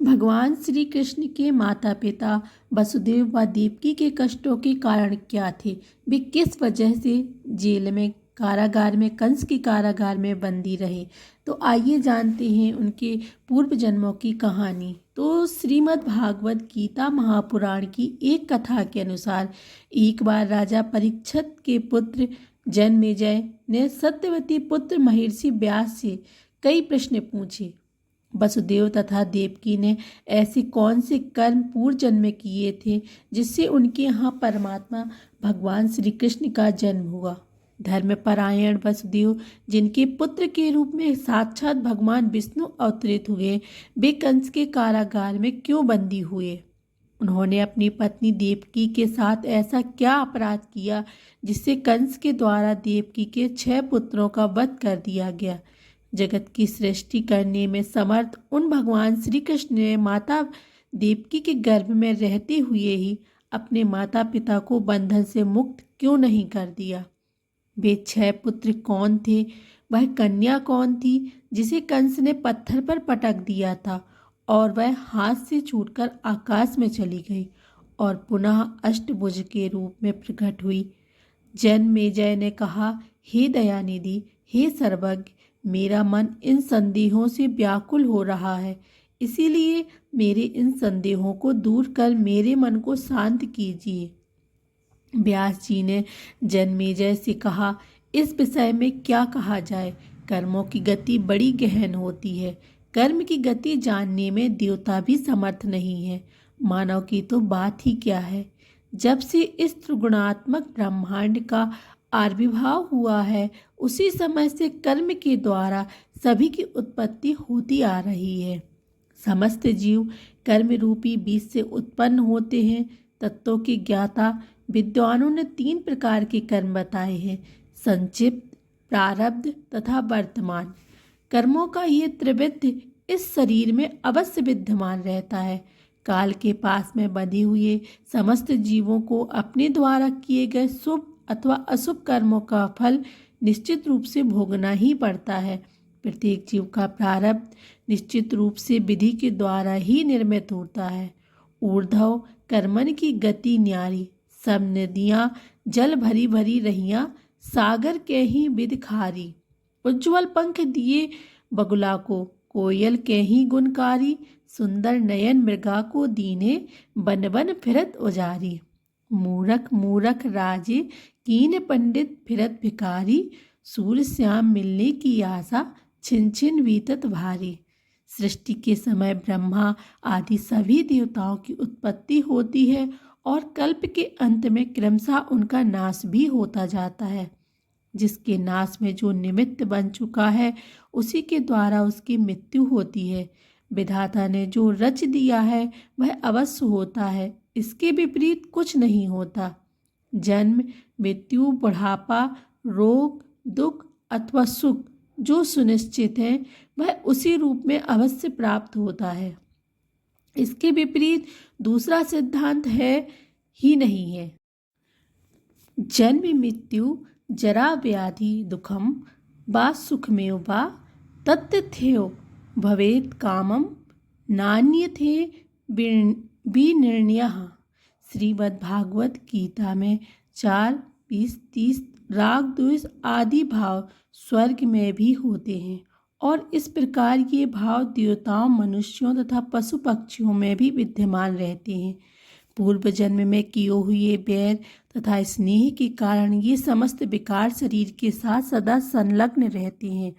भगवान श्री कृष्ण के माता पिता वसुदेव व देवकी के कष्टों के कारण क्या थे? वे किस वजह से जेल में कारागार में कंस के कारागार में बंदी रहे? तो आइए जानते हैं उनके पूर्व जन्मों की कहानी। तो श्रीमद् भागवत गीता महापुराण की एक कथा के अनुसार एक बार राजा परीक्षित के पुत्र जन्मेजय ने सत्यवती पुत्र महर्षि व्यास से कई प्रश्न पूछे। वसुदेव तथा देवकी ने ऐसे कौन से कर्म पूर्व जन्म में किए थे जिससे उनके यहाँ परमात्मा भगवान श्री कृष्ण का जन्म हुआ। धर्मपरायण वसुदेव, जिनके पुत्र के रूप में साक्षात भगवान विष्णु अवतरित हुए, वे कंस के कारागार में क्यों बंदी हुए? उन्होंने अपनी पत्नी देवकी के साथ ऐसा क्या अपराध किया जिससे कंस के द्वारा देवकी के 6 पुत्रों का वध कर दिया गया? जगत की सृष्टि करने में समर्थ उन भगवान श्री कृष्ण ने माता देवकी के गर्भ में रहते हुए ही अपने माता पिता को बंधन से मुक्त क्यों नहीं कर दिया? वे 6 पुत्र कौन थे? वह कन्या कौन थी जिसे कंस ने पत्थर पर पटक दिया था और वह हाथ से छूटकर आकाश में चली गई और पुनः अष्टभुज के रूप में प्रकट हुई? जन्मेजय ने कहा, हे दयानिधि, हे सर्वज्ञ, मेरा मन इन संदेहों से व्याकुल हो रहा है, इसीलिए मेरे इन संदेहों को दूर कर मेरे मन को शांत कीजिए। व्यास जी ने जन्मेजय से कहा, इस विषय में क्या कहा जाए? कर्मों की गति बड़ी गहन होती है। कर्म की गति जानने में देवता भी समर्थ नहीं है, मानव की तो बात ही क्या है। जब से इस त्रिगुणात्मक ब्रह्मांड का आविर्भाव हुआ है, उसी समय से कर्म के द्वारा सभी की उत्पत्ति होती आ रही है। समस्त जीव कर्म रूपी बीज से उत्पन्न होते हैं। तत्वों के ज्ञाता विद्वानों ने 3 प्रकार के कर्म बताए हैं: संचित, प्रारब्ध तथा वर्तमान। कर्मों का ये त्रिविध इस शरीर में अवश्य विद्यमान रहता है। काल के पास में बंधे हुए समस्त जीवों को अपने द्वारा किए गए शुभ अथवा अशुभ कर्मों का फल निश्चित रूप से भोगना ही पड़ता है। प्रत्येक जीव का प्रारब्ध निश्चित रूप से विधि के द्वारा ही निर्मित होता है। ऊर्ध्व कर्मन की गति न्यारी, सब नदियाँ जल भरी भरी रहियाँ, सागर के ही विध खारी। उज्ज्वल पंख दिए बगुला को, कोयल के ही गुणकारी, सुंदर नयन मृगा को दीने, बन बन फिरत उजारी। मूरख मूरख राजे, कीन पंडित फिरत भिकारी, सूर्य श्याम मिलने की आशा, छिन छिन बीतत भारी। सृष्टि के समय ब्रह्मा आदि सभी देवताओं की उत्पत्ति होती है और कल्प के अंत में क्रमशः उनका नाश भी होता जाता है। जिसके नाश में जो निमित्त बन चुका है, उसी के द्वारा उसकी मृत्यु होती है। विधाता ने जो रच दिया है वह अवश्य होता है, इसके विपरीत कुछ नहीं होता। जन्म, मृत्यु, बुढ़ापा, रोग, दुख अथवा सुख जो सुनिश्चित है वह उसी रूप में अवश्य प्राप्त होता है। इसके विपरीत दूसरा सिद्धांत है ही नहीं है। जन्म मृत्यु जरा व्याधि दुखम वा सुखमेव वा तत्थेयो भवेत् कामम नान्यथे विनिर्णयः। श्रीमद् भागवत गीता में 4, 20, 30 राग द्वेष आदि भाव स्वर्ग में भी होते हैं और इस प्रकार ये भाव देवताओं, मनुष्यों तथा पशु पक्षियों में भी विद्यमान रहते हैं। पूर्व जन्म में किए हुए बैर तथा स्नेह के कारण ये समस्त विकार शरीर के साथ सदा संलग्न रहते हैं।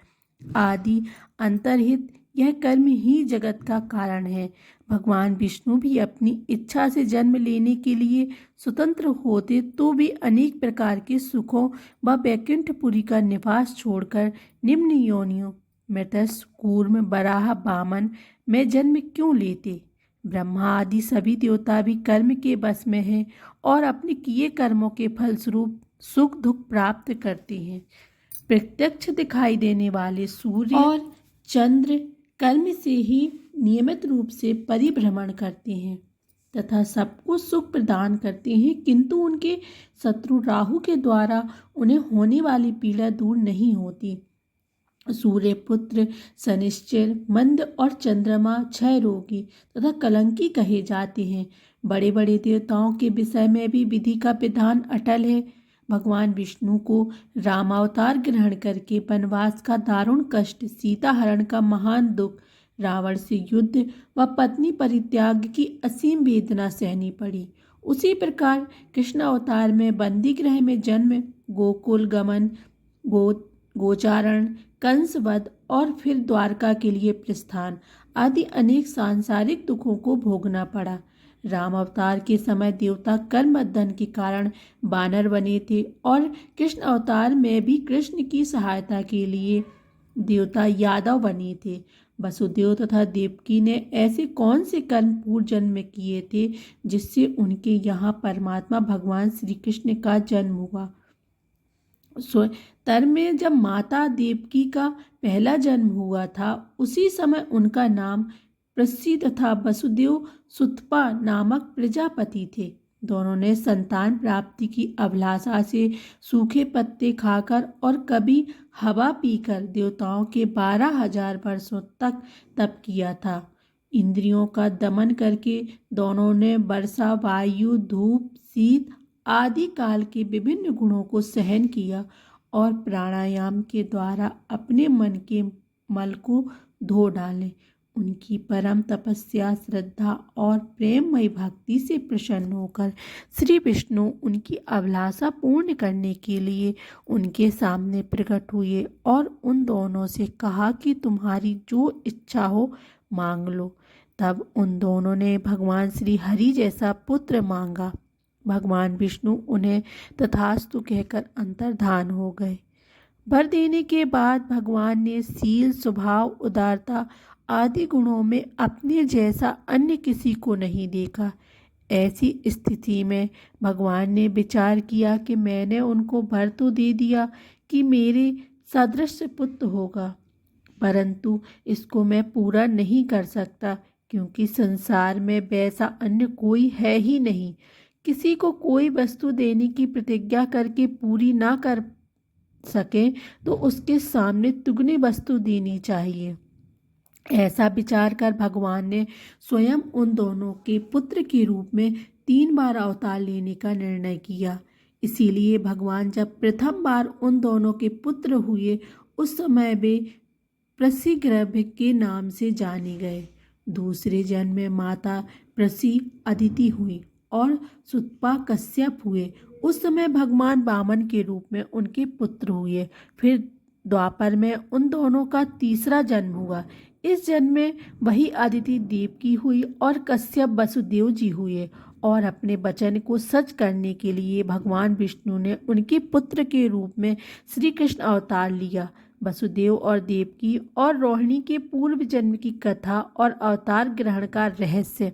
आदि अंतर्हित यह कर्म ही जगत का कारण है। भगवान विष्णु भी अपनी इच्छा से जन्म लेने के लिए स्वतंत्र होते तो भी अनेक प्रकार के सुखों व वैकुंठपुरी का निवास छोड़कर निम्न योनियों मृत्स्य, कूर्म, वराह, वामन में जन्म क्यों लेते? ब्रह्मा आदि सभी देवता भी कर्म के बस में हैं और अपने किए कर्मों के फलस्वरूप सुख दुख प्राप्त करते हैं। प्रत्यक्ष दिखाई देने वाले सूर्य और चंद्र कर्म से ही नियमित रूप से परिभ्रमण करते हैं तथा सबको सुख प्रदान करते हैं, किंतु उनके शत्रु राहु के द्वारा उन्हें होने वाली पीड़ा दूर नहीं होती। सूर्यपुत्र शनिश्चर मंद और चंद्रमा क्षय रोगी तथा कलंकी कहे जाते हैं। बड़े बड़े देवताओं के विषय में भी विधि का विधान अटल है। भगवान विष्णु को रामावतार ग्रहण करके वनवास का दारुण कष्ट, सीता हरण का महान दुख, रावण से युद्ध व पत्नी परित्याग की असीम वेदना सहनी पड़ी। उसी प्रकार कृष्ण अवतार में बंदी गृह में जन्म, गोकुल गमन, गोचारण, कंसवध और फिर द्वारका के लिए प्रस्थान आदि अनेक सांसारिक दुखों को भोगना पड़ा। राम अवतार के समय देवता कर्म बंधन के कारण बानर बने थे और कृष्ण अवतार में भी कृष्ण की सहायता के लिए देवता यादव बने थे। वसुदेव तथा देवकी ने ऐसे कौन से कर्म पूर्व जन्म में किए थे जिससे उनके यहाँ परमात्मा भगवान श्री कृष्ण का जन्म हुआ। तर में जब माता देवकी का पहला जन्म हुआ था उसी समय उनका नाम प्रसी तथा वसुदेव सुतपा नामक प्रजापति थे। दोनों ने संतान प्राप्ति की अभिलाषा से सूखे पत्ते खाकर और कभी हवा पीकर देवताओं के 12,000 वर्षों तक तप किया था। इंद्रियों का दमन करके दोनों ने वर्षा, वायु, धूप, शीत आदि काल के विभिन्न गुणों को सहन किया और प्राणायाम के द्वारा अपने मन के मल को धो डाले। उनकी परम तपस्या, श्रद्धा और प्रेममयी भक्ति से प्रसन्न होकर श्री विष्णु उनकी अभिलाषा पूर्ण करने के लिए उनके सामने प्रकट हुए और उन दोनों से कहा कि तुम्हारी जो इच्छा हो मांग लो। तब उन दोनों ने भगवान श्री हरि जैसा पुत्र मांगा। भगवान विष्णु उन्हें तथास्तु कहकर अंतर्धान हो गए। वर देने के बाद भगवान ने शील, स्वभाव, उदारता आदि गुणों में अपने जैसा अन्य किसी को नहीं देखा। ऐसी स्थिति में भगवान ने विचार किया कि मैंने उनको वर तो दे दिया कि मेरे सदृश पुत्र होगा, परंतु इसको मैं पूरा नहीं कर सकता क्योंकि संसार में वैसा अन्य कोई है ही नहीं। किसी को कोई वस्तु देने की प्रतिज्ञा करके पूरी ना कर सके तो उसके सामने दुगनी वस्तु देनी चाहिए। ऐसा विचार कर भगवान ने स्वयं उन दोनों के पुत्र के रूप में 3 बार अवतार लेने का निर्णय किया। इसीलिए भगवान जब प्रथम बार उन दोनों के पुत्र हुए उस समय वे प्रसिग्रभ के नाम से जाने गए। दूसरे जन्म में माता प्रसी अदिति हुई और सुतपा कश्यप हुए। उस समय भगवान वामन के रूप में उनके पुत्र हुए। फिर द्वापर में उन दोनों का तीसरा जन्म हुआ। इस जन्म में वही अदिति देवकी हुई और कश्यप वसुदेव जी हुए और अपने वचन को सच करने के लिए भगवान विष्णु ने उनके पुत्र के रूप में श्री कृष्ण अवतार लिया। वसुदेव और देवकी और रोहिणी के पूर्व जन्म की कथा और अवतार ग्रहण का रहस्य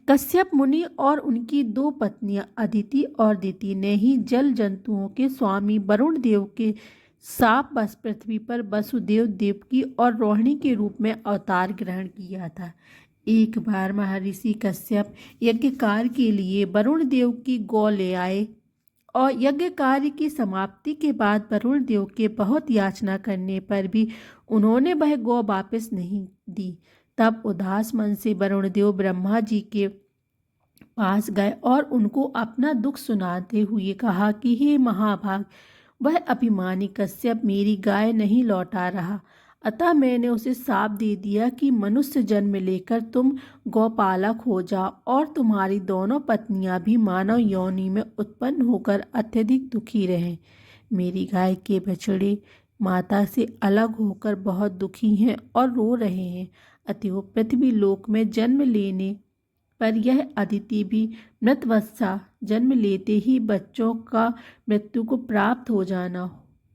कश्यप मुनि और उनकी 2 पत्नियां अदिति और दिति ने ही जल जंतुओं के स्वामी वरुण देव के साप बस पृथ्वी पर वसुदेव, देवकी और रोहिणी के रूप में अवतार ग्रहण किया था। एक बार महर्षि कश्यप यज्ञ कार्य के लिए वरुण देव की गौ ले आए और यज्ञ कार्य की समाप्ति के बाद वरुण देव के बहुत याचना करने पर भी उन्होंने वह गौ वापस नहीं दी। तब उदास मन से वरुण देव ब्रह्मा जी के पास गए और उनको अपना दुख सुनाते हुए कहा कि हे महाभाग, वह अभिमानी कश्यप मेरी गाय नहीं लौटा रहा, अतः मैंने उसे शाप दे दिया कि मनुष्य जन्म लेकर तुम गौपालक हो जाओ और तुम्हारी दोनों पत्नियां भी मानव योनि में उत्पन्न होकर अत्यधिक दुखी रहें। मेरी गाय के बछड़े माता से अलग होकर बहुत दुखी हैं और रो रहे हैं, अतएव पृथ्वी लोक में जन्म लेने पर यह अदिति भी मृतवत्सा जन्म लेते ही बच्चों का मृत्यु को प्राप्त हो जाना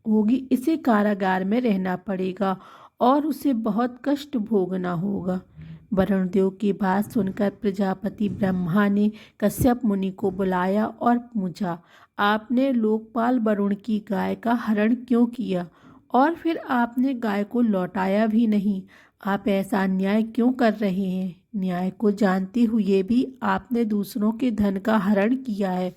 होगी। इसे कारागार में रहना पड़ेगा और उसे बहुत कष्ट भोगना होगा। वरुण देव की बात सुनकर प्रजापति ब्रह्मा ने कश्यप मुनि को बुलाया और पूछा, आपने लोकपाल वरुण की गाय का हरण क्यों किया और फिर आपने गाय को लौटाया भी नहीं? आप ऐसा अन्याय क्यों कर रहे हैं? न्याय को जानते हुए भी आपने दूसरों के धन का हरण किया है।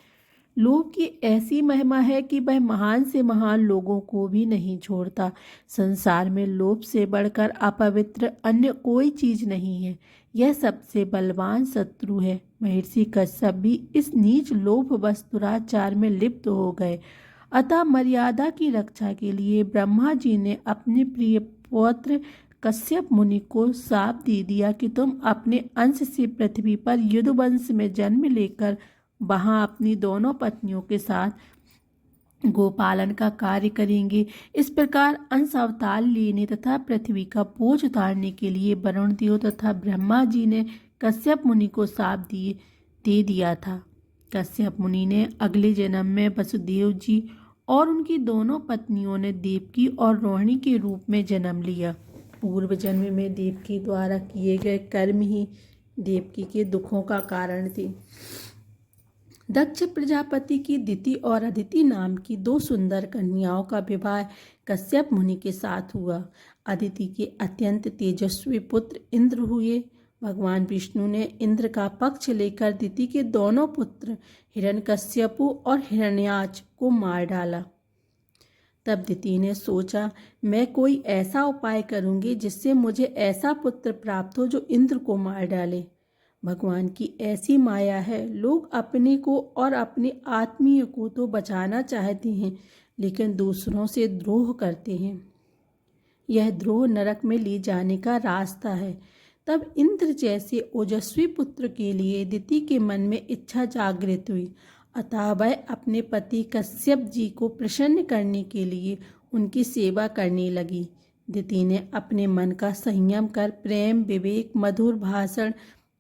लोभ की ऐसी महिमा है कि वह महान से महान लोगों को भी नहीं छोड़ता। संसार में लोभ से बढ़कर अपवित्र अन्य कोई चीज नहीं है। यह सबसे बलवान शत्रु है। महर्षि कश्यप भी इस नीच लोभ वश दुराचार में लिप्त हो गए। अतः मर्यादा की रक्षा के लिए ब्रह्मा जी ने अपने प्रिय पौत्र कश्यप मुनि को शाप दे दिया कि तुम अपने अंश से पृथ्वी पर यदुवंश में जन्म लेकर वहां अपनी दोनों पत्नियों के साथ गोपालन का कार्य करेंगे। इस प्रकार अंश अवतार लेने तथा पृथ्वी का बोझ उतारने के लिए वरुण देव तथा ब्रह्मा जी ने कश्यप मुनि को शाप दे दिया था। कश्यप मुनि ने अगले जन्म में वसुदेव जी और उनकी दोनों पत्नियों ने देवकी और रोहिणी के रूप में जन्म लिया। पूर्व जन्म में देवकी द्वारा किए गए कर्म ही देवकी के दुखों का कारण थे। दक्ष प्रजापति की दिति और अदिति नाम की दो सुंदर कन्याओं का विवाह कश्यप मुनि के साथ हुआ। अदिति के अत्यंत तेजस्वी पुत्र इंद्र हुए। भगवान विष्णु ने इंद्र का पक्ष लेकर दिति के दोनों पुत्र हिरण्यकश्यपु और हिरण्याक्ष को मार डाला। तब दिति ने सोचा, मैं कोई ऐसा उपाय करूंगी जिससे मुझे ऐसा पुत्र प्राप्त हो जो इंद्र को मार डाले। भगवान की ऐसी माया है। लोग अपने को और अपने आत्मीय को तो बचाना चाहते हैं, लेकिन दूसरों से द्रोह करते हैं। यह द्रोह नरक में ले जाने का रास्ता है। तब इंद्र जैसे ओजस्वी पुत्र के लिए दिति के मन में इच्छा जागृत हुई। अतः वह अपने पति कश्यप जी को प्रसन्न करने के लिए उनकी सेवा करने लगी। दिति ने अपने मन का संयम कर प्रेम, विवेक, मधुर भाषण,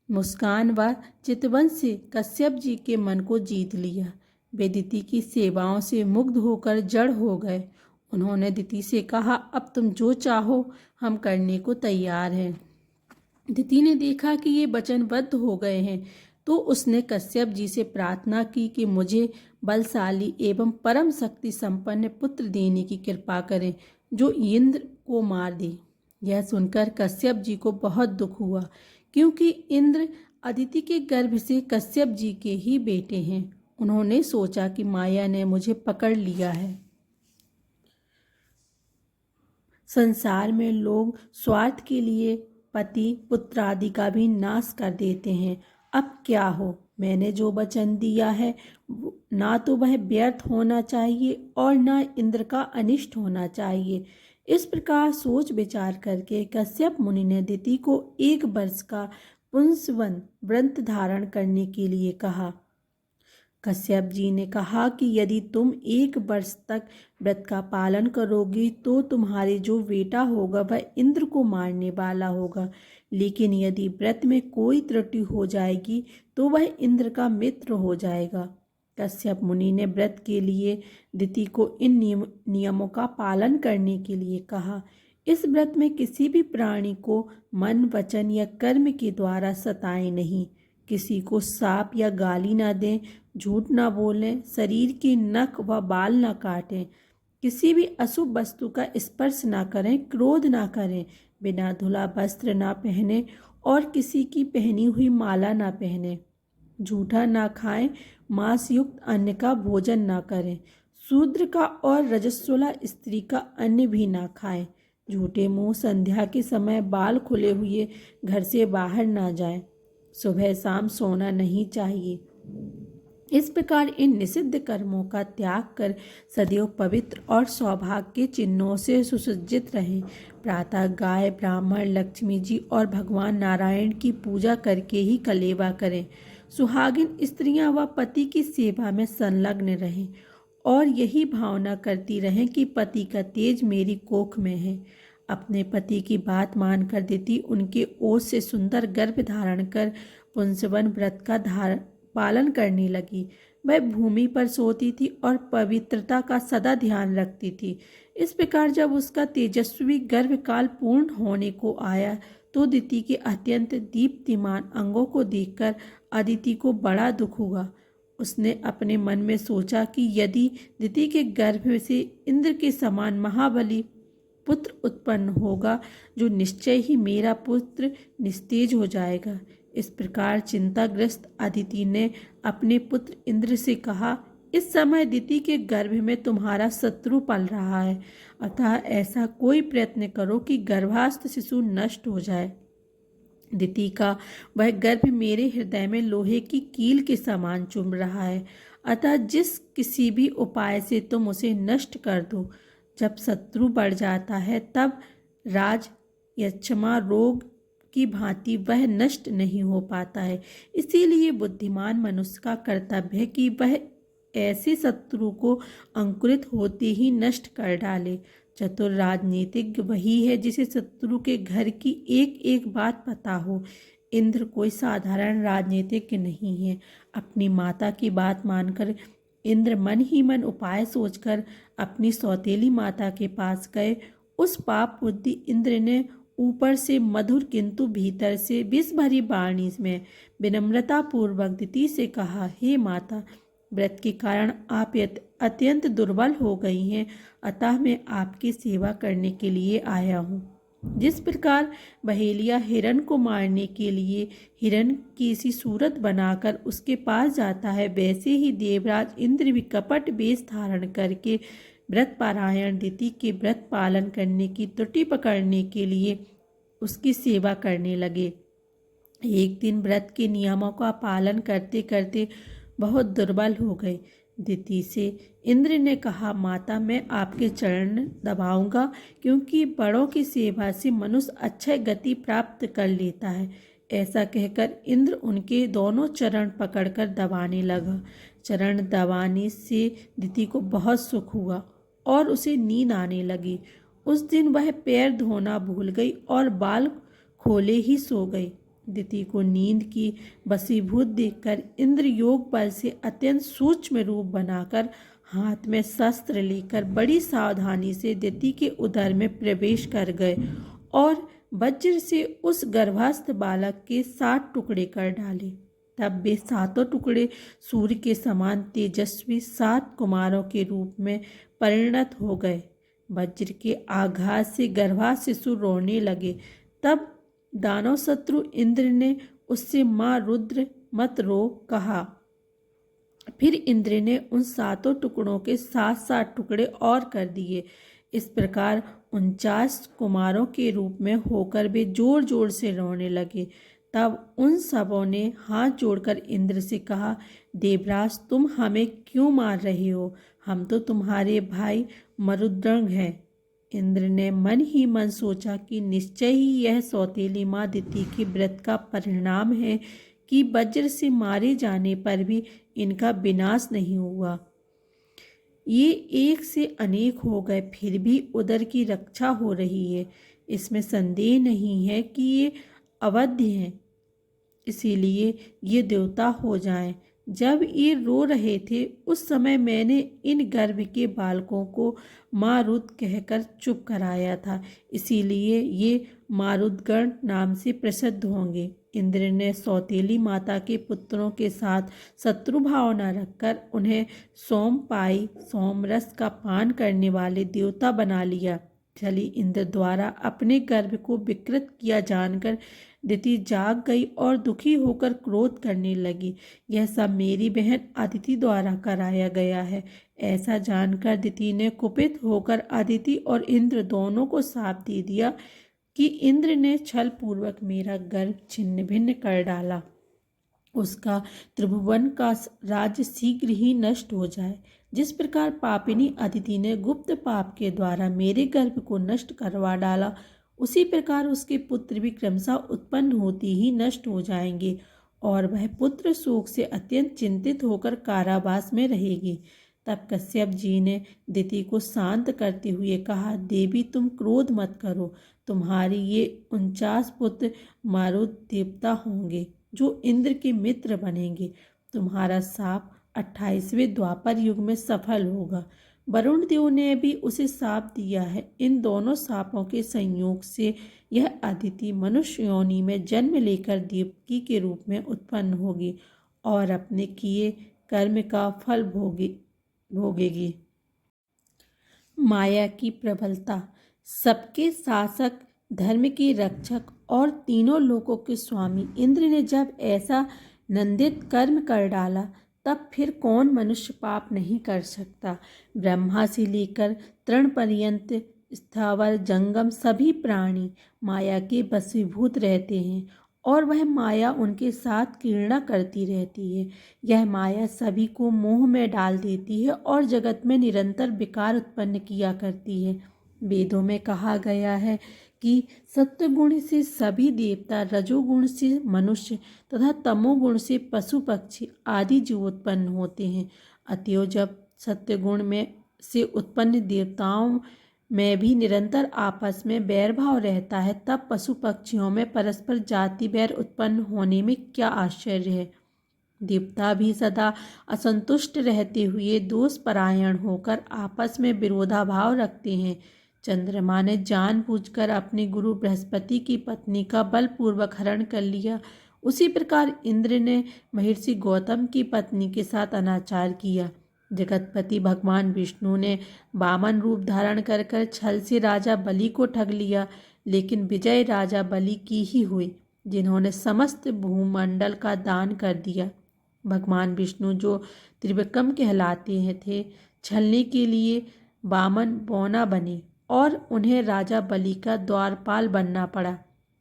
मुस्कान व चितवन से कश्यप जी के मन को जीत लिया। वे दिति की सेवाओं से मुग्ध होकर जड़ हो गए। उन्होंने दिति से कहा, अब तुम जो चाहो हम करने को तैयार हैं। दिति ने देखा कि ये वचनबद्ध हो गए हैं, तो उसने कश्यप जी से प्रार्थना की कि मुझे बलशाली एवं परम शक्ति संपन्न पुत्र देने की कृपा करें जो इंद्र को मार दे। यह सुनकर कश्यप जी को बहुत दुख हुआ, क्योंकि इंद्र अदिति के गर्भ से कश्यप जी के ही बेटे हैं। उन्होंने सोचा कि माया ने मुझे पकड़ लिया है। संसार में लोग स्वार्थ के लिए पति, पुत्र आदि का भी नाश कर देते हैं। अब क्या हो, मैंने जो वचन दिया है ना तो वह व्यर्थ होना चाहिए और ना इंद्र का अनिष्ट होना चाहिए। इस प्रकार सोच विचार करके कश्यप मुनि ने दिति को 1 वर्ष का पुंसवन व्रत धारण करने के लिए कहा। कश्यप जी ने कहा कि यदि तुम 1 वर्ष तक व्रत का पालन करोगी तो तुम्हारे जो बेटा होगा वह इंद्र को मारने वाला होगा, लेकिन यदि व्रत में कोई त्रुटि हो जाएगी तो वह इंद्र का मित्र हो जाएगा। कश्यप मुनि ने व्रत के लिए दिति को इन नियमों का पालन करने के लिए कहा। इस व्रत में किसी भी प्राणी को मन, वचन या कर्म के द्वारा सताएं नहीं। किसी को साप या गाली ना दें, झूठ ना बोलें, शरीर के नख व बाल ना काटें, किसी भी अशुभ वस्तु का स्पर्श ना करें, क्रोध ना करें, बिना धुला वस्त्र ना पहने और किसी की पहनी हुई माला ना पहने, झूठा ना खाएं, मांस युक्त अन्न का भोजन ना करें, शूद्र का और रजस्वला स्त्री का अन्न भी ना खाएं, झूठे मुंह संध्या के समय बाल खुले हुए घर से बाहर ना जाएं, सुबह शाम सोना नहीं चाहिए। इस प्रकार इन निषिद्ध कर्मों का त्याग कर सदैव पवित्र और सौभाग्य के चिन्हों से सुसज्जित रहें। प्रातः गाय, ब्राह्मण, लक्ष्मी जी और भगवान नारायण की पूजा करके ही कलेवा करें। सुहागिन स्त्रियां व पति की सेवा में संलग्न रहें और यही भावना करती रहें कि पति का तेज मेरी कोख में है। अपने पति की बात मानकर दिति उनके ओज से सुंदर गर्भ धारण कर पुंसवन व्रत का पालन करने लगी। वह भूमि पर सोती थी और पवित्रता का सदा ध्यान रखती थी। इस प्रकार जब उसका तेजस्वी गर्भकाल पूर्ण होने को आया तो दिति के अत्यंत दीप्तिमान अंगों को देखकर अदिति को बड़ा दुख हुआ। उसने अपने मन में सोचा कि यदि दिति के गर्भ से इंद्र के समान महाबली पुत्र उत्पन्न होगा जो निश्चय ही मेरा पुत्र निस्तेज हो जाएगा। इस प्रकार चिंताग्रस्त अदिति ने अपने पुत्र इंद्र से कहा, इस समय दिति के गर्भ में तुम्हारा शत्रु पल रहा है, अतः ऐसा कोई प्रयत्न करो कि गर्भस्थ शिशु नष्ट हो जाए। दिति का वह गर्भ मेरे हृदय में लोहे की कील के समान चुभ रहा है, अतः जिस किसी भी उपाय से तुम उसे नष्ट कर दो। जब शत्रु बढ़ जाता है तब राज यक्षमा रोग की भांति वह नष्ट नहीं हो पाता है। इसीलिए बुद्धिमान मनुष्य का कर्तव्य है कि वह ऐसे शत्रु को अंकुरित होते ही नष्ट कर डाले। चतुर राजनीतिज्ञ वही है जिसे शत्रु के घर की एक एक बात पता हो। इंद्र कोई साधारण राजनीतिज्ञ नहीं है। अपनी माता की बात मानकर इंद्र मन ही मन उपाय सोचकर अपनी सौतेली माता के पास गए। उस पाप बुद्धि इंद्र ने ऊपर से मधुर किंतु भीतर से विष भरी वाणी में विनम्रता पूर्वक दिति से कहा, हे माता, व्रत के कारण आप अत्यंत दुर्बल हो गई हैं, अतः मैं आपकी सेवा करने के लिए आया हूँ। जिस प्रकार बहेलिया हिरण को मारने के लिए हिरण की सी सूरत बनाकर उसके पास जाता है, वैसे ही देवराज इंद्र भी कपट वेश धारण करके व्रत पारायण दिति के व्रत पालन करने की त्रुटि पकड़ने के लिए उसकी सेवा करने लगे। एक दिन व्रत के नियमों का पालन करते करते बहुत दुर्बल हो गए। दिति से इंद्र ने कहा, माता, मैं आपके चरण दबाऊंगा, क्योंकि बड़ों की सेवा से मनुष्य अच्छी गति प्राप्त कर लेता है। ऐसा कहकर इंद्र उनके दोनों चरण पकड़कर दबाने लगा। चरण दबाने से दिति को बहुत सुख हुआ और उसे नींद आने लगी। उस दिन वह पैर धोना भूल गई और बाल खोले ही सो गई। दिति को नींद की वशीभूत देखकर इंद्र योग बल से अत्यंत सूक्ष्म रूप बनाकर हाथ में शस्त्र लेकर बड़ी सावधानी से दिति के उदर में प्रवेश कर गए और वज्र से उस गर्भस्थ बालक के 7 टुकड़े कर डाले। तब वे 7 टुकड़े सूर्य के समान तेजस्वी 7 कुमारों के रूप में परिणत हो गए। वज्र के आघात से गर्भस्थ शिशु रोने लगे। तब दानव शत्रु इंद्र ने उससे माँ रुद्र मत रो कहा। फिर इंद्र ने उन 7 टुकड़ों के 7-7 टुकड़े और कर दिए। इस प्रकार 49 कुमारों के रूप में होकर वे जोर जोर से रोने लगे। तब उन सबों ने हाथ जोड़कर इंद्र से कहा, देवराज, तुम हमें क्यों मार रहे हो? हम तो तुम्हारे भाई मरुद्गण हैं। इंद्र ने मन ही मन सोचा कि निश्चय ही यह सौतेली माँ दिति के व्रत का परिणाम है कि वज्र से मारे जाने पर भी इनका विनाश नहीं हुआ। ये एक से अनेक हो गए, फिर भी उदर की रक्षा हो रही है। इसमें संदेह नहीं है कि ये अवध्य हैं, इसीलिए ये देवता हो जाएं। जब ये रो रहे थे उस समय मैंने इन गर्भ के बालकों को मारुत कहकर चुप कराया था, इसीलिए ये मारुतगण नाम से प्रसिद्ध होंगे। इंद्र ने सौतेली माता के पुत्रों के साथ शत्रु भाव न रखकर उन्हें सोमपाई सोमरस का पान करने वाले देवता बना लिया। छली इंद्र द्वारा अपने गर्भ को विकृत किया जानकर दिति जाग गई और दुखी होकर क्रोध करने लगी। यह सब मेरी बहन अदिति द्वारा कराया गया है। ऐसा जानकर दिति ने कुपित होकर अदिति और इंद्र दोनों को शाप दे दिया कि इंद्र ने छल पूर्वक मेरा गर्भ छिन्न भिन्न कर डाला, उसका त्रिभुवन का राज्य शीघ्र ही नष्ट हो जाए। जिस प्रकार पापिनी अदिति ने गुप्त पाप के द्वारा मेरे गर्भ को नष्ट करवा डाला, उसी प्रकार उसके पुत्र भी क्रमशः उत्पन्न होती ही नष्ट हो जाएंगे और वह पुत्र शोक से अत्यंत चिंतित होकर कारावास में रहेगी। तब कश्यप जी ने दिति को शांत करते हुए कहा, देवी, तुम क्रोध मत करो। तुम्हारी ये 49 पुत्र मारुत देवता होंगे जो इंद्र के मित्र बनेंगे। तुम्हारा शाप 28वें द्वापर युग में सफल होगा। वरुण देव ने भी उसे शाप दिया है। इन दोनों शापों के संयोग से यह अदिति मनुष्य योनि में जन्म लेकर देवकी के रूप में उत्पन्न होगी और अपने किए कर्म का फल भोगेगी। माया की प्रबलता। सबके शासक, धर्म के रक्षक और तीनों लोकों के स्वामी इंद्र ने जब ऐसा नंदित कर्म कर डाला तब फिर कौन मनुष्य पाप नहीं कर सकता। ब्रह्मा से लेकर तृण पर्यंत स्थावर जंगम सभी प्राणी माया के वशीभूत रहते हैं और वह माया उनके साथ क्रीड़ा करती रहती है। यह माया सभी को मोह में डाल देती है और जगत में निरंतर विकार उत्पन्न किया करती है। वेदों में कहा गया है कि सत्वगुण से सभी देवता, रजोगुण से मनुष्य तथा तमोगुण से पशु पक्षी आदि जीव उत्पन्न होते हैं। अतएव जब सत्वगुण में से उत्पन्न देवताओं में भी निरंतर आपस में बैर भाव रहता है, तब पशु पक्षियों में परस्पर जाति बैर उत्पन्न होने में क्या आश्चर्य है। देवता भी सदा असंतुष्ट रहते हुए दोष परायण होकर आपस में विरोधाभाव रखते हैं। चंद्रमा ने जानबूझकर अपने गुरु बृहस्पति की पत्नी का बलपूर्वक हरण कर लिया। उसी प्रकार इंद्र ने महर्षि गौतम की पत्नी के साथ अनाचार किया। जगतपति भगवान विष्णु ने वामन रूप धारण कर छल से राजा बलि को ठग लिया, लेकिन विजय राजा बलि की ही हुई, जिन्होंने समस्त भूमंडल का दान कर दिया। भगवान विष्णु जो त्रिविक्रम कहलाते हैं थे, छलने के लिए वामन बौना बने और उन्हें राजा बलि का द्वारपाल बनना पड़ा।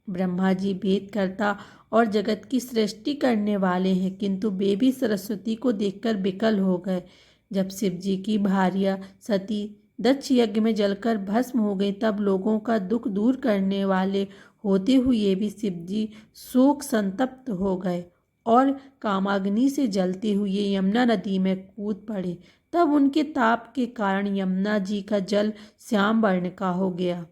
ब्रह्मा जी वेदकर्ता और जगत की सृष्टि करने वाले हैं, किंतु वे भी सरस्वती को देखकर विकल हो गए। जब शिव जी की भार्या सती दक्ष यज्ञ में जलकर भस्म हो गई, तब लोगों का दुख दूर करने वाले होते हुए भी शिव जी शोक संतप्त हो गए और कामाग्नि से जलते हुए यमुना नदी में कूद पड़े। तब उनके ताप के कारण यमुना जी का जल श्याम वर्ण का हो गया।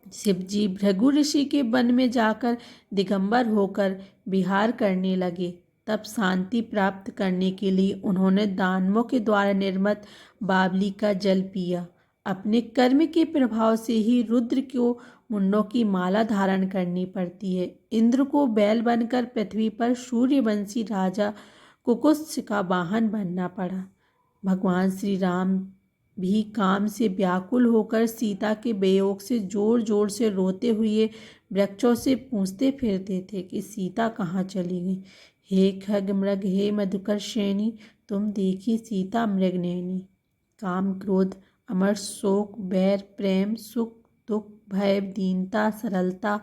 शिव जी भृगु ऋषि के वन में जाकर दिगंबर होकर विहार करने लगे। तब शांति प्राप्त करने के लिए उन्होंने दानवों के द्वारा निर्मित बावली का जल पिया। अपने कर्म के प्रभाव से ही रुद्र को मुंडों की माला धारण करनी पड़ती है। इंद्र को बैल बनकर पृथ्वी पर सूर्यवंशी राजा कुकुत्स का वाहन बनना पड़ा। भगवान श्री राम भी काम से व्याकुल होकर सीता के वियोग से जोर जोर से रोते हुए वृक्षों से पूछते फिरते थे कि सीता कहाँ चली गई। हे खग मृग, हे मधुकर श्रेणी, तुम देखी सीता मृगनयनी। काम क्रोध अमर शोक बैर प्रेम सुख दुख भय दीनता सरलता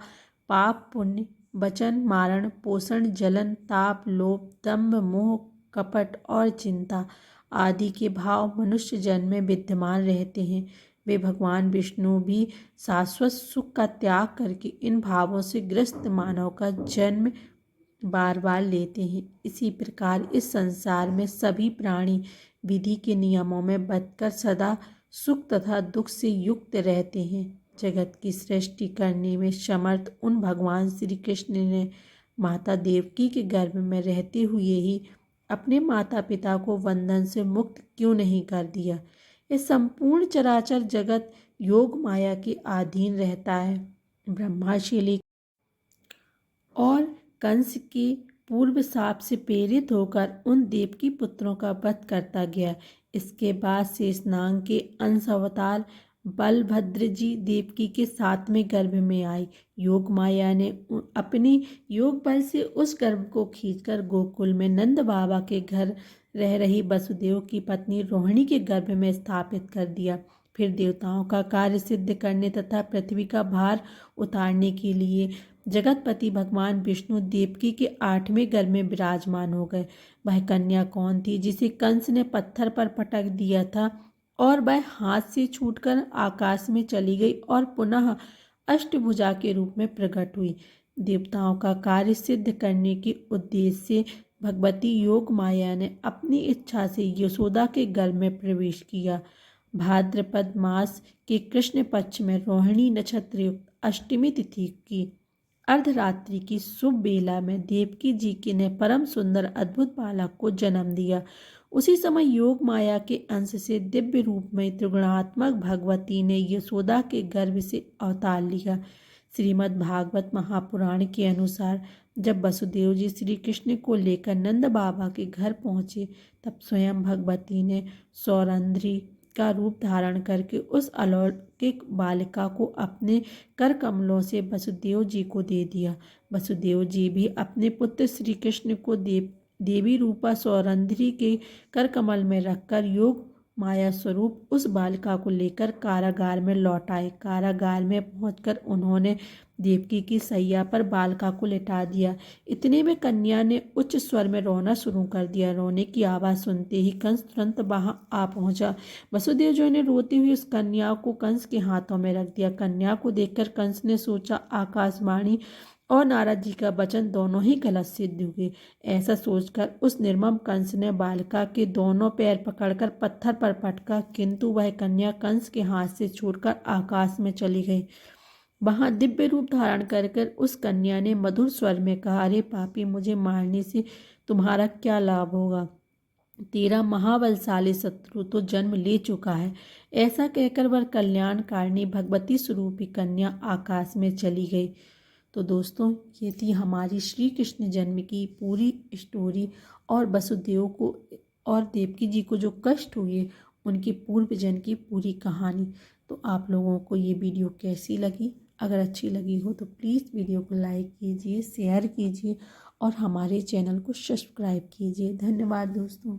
पाप पुण्य वचन मारण पोषण जलन ताप लोभ दंभ मोह कपट और चिंता आदि के भाव मनुष्य जन्म में विद्यमान रहते हैं। वे भगवान विष्णु भी शाश्वत सुख का त्याग करके इन भावों से ग्रस्त मानव का जन्म बार बार लेते हैं। इसी प्रकार इस संसार में सभी प्राणी विधि के नियमों में बंधकर सदा सुख तथा दुख से युक्त रहते हैं। जगत की सृष्टि करने में समर्थ उन भगवान श्री कृष्ण ने माता देवकी के गर्भ में रहते हुए ही अपने माता पिता को बंधन से मुक्त क्यों नहीं कर दिया। ये संपूर्ण चराचर जगत योग माया के अधीन रहता है। ब्रह्मा से लेकर और कंस के पूर्व शाप से प्रेरित होकर उन देवकी पुत्रों का वध करता गया। इसके बाद शेषनाग के अंश अवतार बलभद्र जी देवकी के 7वें गर्भ में आए। योग माया ने अपनी योग बल से उस गर्भ को खींचकर गोकुल में नंद बाबा के घर रह रही वसुदेव की पत्नी रोहिणी के गर्भ में स्थापित कर दिया। फिर देवताओं का कार्य सिद्ध करने तथा पृथ्वी का भार उतारने के लिए जगतपति भगवान विष्णु देवकी के 8वें गर्भ में विराजमान हो गए। वह कन्या कौन थी जिसे कंस ने पत्थर पर पटक दिया था और वह हाथ से छूटकर आकाश में चली गई और पुनः अष्टभुजा के रूप में प्रकट हुई। देवताओं का कार्य सिद्ध करने के उद्देश्य से भगवती योग माया ने अपनी इच्छा से यशोदा के गर्भ में प्रवेश किया। भाद्रपद मास के कृष्ण पक्ष में रोहिणी नक्षत्र युक्त अष्टमी तिथि की अर्धरात्रि की शुभ बेला में देवकी जी के ने परम सुंदर अद्भुत बालक को जन्म दिया। उसी समय योग माया के अंश से दिव्य रूप में त्रिगुणात्मक भगवती ने यशोदा के गर्भ से अवतार लिया। श्रीमद् भागवत महापुराण के अनुसार जब वसुदेव जी श्री कृष्ण को लेकर नंद बाबा के घर पहुँचे, तब स्वयं भगवती ने सौरंध्री का रूप धारण करके उस अलौकिक बालिका को अपने कर कमलों से वसुदेव जी को दे दिया। वसुदेव जी भी अपने पुत्र श्री कृष्ण को देवी रूपा सौरंध्री के कर कमल में रखकर योग माया स्वरूप उस बालिका को लेकर कारागार में लौट आए। कारागार में पहुंचकर उन्होंने देवकी की सैया पर बालिका को लिटा दिया। इतने में कन्या ने उच्च स्वर में रोना शुरू कर दिया। रोने की आवाज़ सुनते ही कंस तुरंत वहां आ पहुंचा। वसुदेव जो ने रोती हुई उस कन्या को कंस के हाथों में रख दिया। कन्या को देखकर कंस ने सोचा, आकाशवाणी और नारद जी का वचन दोनों ही गलत सिद्ध हुए। ऐसा सोचकर उस निर्मम कंस ने बालिका के दोनों पैर पकड़कर पत्थर पर पटका, किंतु वह कन्या कंस के हाथ से छूटकर आकाश में चली गई। वहां दिव्य रूप धारण कर उस कन्या ने मधुर स्वर में कहा, अरे पापी, मुझे मारने से तुम्हारा क्या लाभ होगा? तेरा महाबलशाली शत्रु तो जन्म ले चुका है। ऐसा कहकर वह कल्याणकारिणी भगवती स्वरूपी कन्या आकाश में चली गई। तो दोस्तों, ये थी हमारी श्री कृष्ण जन्म की पूरी स्टोरी और वसुदेव को और देवकी जी को जो कष्ट हुए उनकी पूर्व जन्म की पूरी कहानी। तो आप लोगों को ये वीडियो कैसी लगी? अगर अच्छी लगी हो तो प्लीज़ वीडियो को लाइक कीजिए, शेयर कीजिए और हमारे चैनल को सब्सक्राइब कीजिए। धन्यवाद दोस्तों।